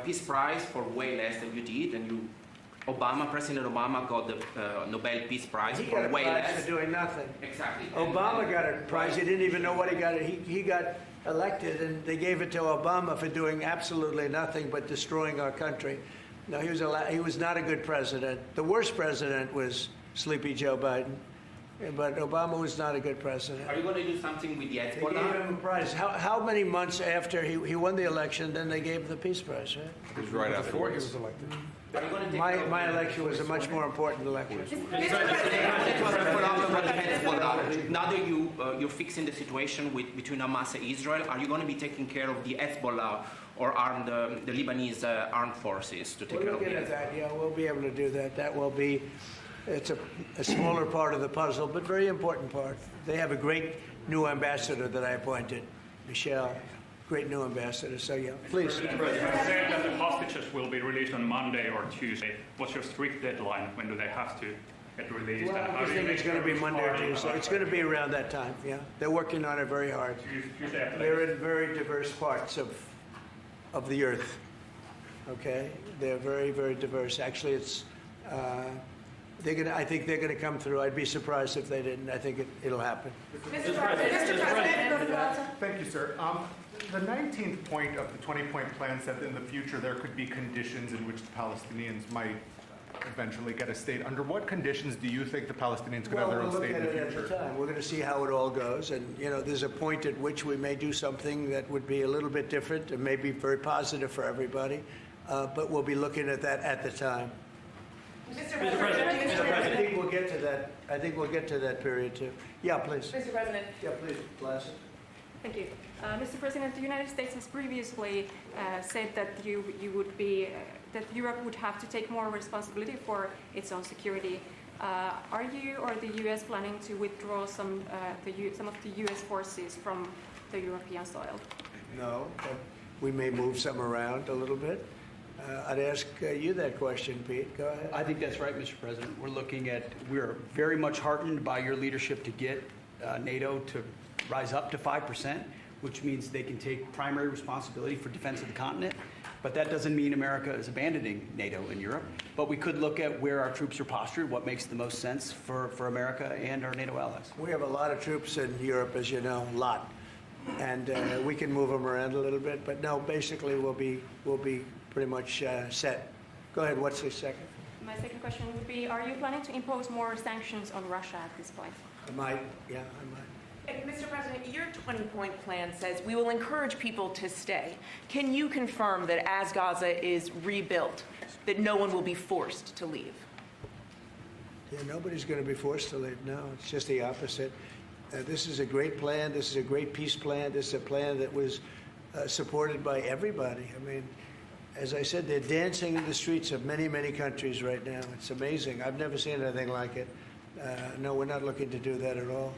Peace Prize for way less than you did, and President Obama got the Nobel Peace Prize for way less. He got a prize for doing nothing. Exactly. Obama got a prize. He didn't even know what he got. He got elected, and they gave it to Obama for doing absolutely nothing but destroying our country. No, he was not a good president. The worst president was Sleepy Joe Biden, but Obama was not a good president. Are you going to do something with the They Hezbollah? gave him a prize. How many months after he won the election, then they gave the Peace Prize, right? It was right Before he afterwards. was elected. Are you going to take My election was a much more important election. Now that you're fixing the situation between Hamas and Israel, are you going to be taking care of the Hezbollah or the Lebanese armed forces to take We're care of looking at it? that. Yeah, we'll be able to do that. That will be. It's a smaller part of the puzzle, but very important part. They have a great new ambassador that I appointed, Michelle. Great new ambassador. So yeah, please. You said that the hostages will be released on Monday or Tuesday. What's your strict deadline? When do they have to get released? Well, I think it's going to be Monday or Tuesday. It's going to be around that time. Yeah, they're working on it very hard. They're in very diverse parts of the earth. Okay, they're very, very diverse. Actually, it's. I think they're going to come through. I'd be surprised if they didn't. I think it'll happen. Mr. President. Thank you, sir. The 19th point of the 20-point plan said that in the future there could be conditions in which the Palestinians might eventually get a state. Under what conditions do you think the Palestinians could have their own state in the future? At the time. We're going to see how it all goes, and there's a point at which we may do something that would be a little bit different and maybe very positive for everybody, but we'll be looking at that at the time. Mr. President. I think we'll get to that. I think we'll get to that period too. Yeah, please. Mr. President. Yeah, please, Lassie. Thank you. Mr. President, the United States has previously said that that Europe would have to take more responsibility for its own security. Are you or the U.S. planning to withdraw some of the U.S. forces from the European soil? No, but we may move some around a little bit. I'd ask you that question, Pete. Go ahead. I think that's right, Mr. President. We're very much heartened by your leadership to get NATO to rise up to 5%, which means they can take primary responsibility for defense of the continent. But that doesn't mean America is abandoning NATO in Europe. But we could look at where our troops are postured, what makes the most sense for America and our NATO allies. We have a lot of troops in Europe, as you know, a lot. And we can move them around a little bit. But no, basically we'll be pretty much set. Go ahead, what's the second? My second question would be, are you planning to impose more sanctions on Russia at this point? I might, yeah, I might. Mr. President, your 20-point plan says we will encourage people to stay. Can you confirm that as Gaza is rebuilt, that no one will be forced to leave? Yeah, nobody's going to be forced to leave. No, it's just the opposite. This is a great plan. This is a great peace plan. This is a plan that was supported by everybody. I mean, as I said, they're dancing in the streets of many, many countries right now. It's amazing. I've never seen anything like it. No, we're not looking to do that at all.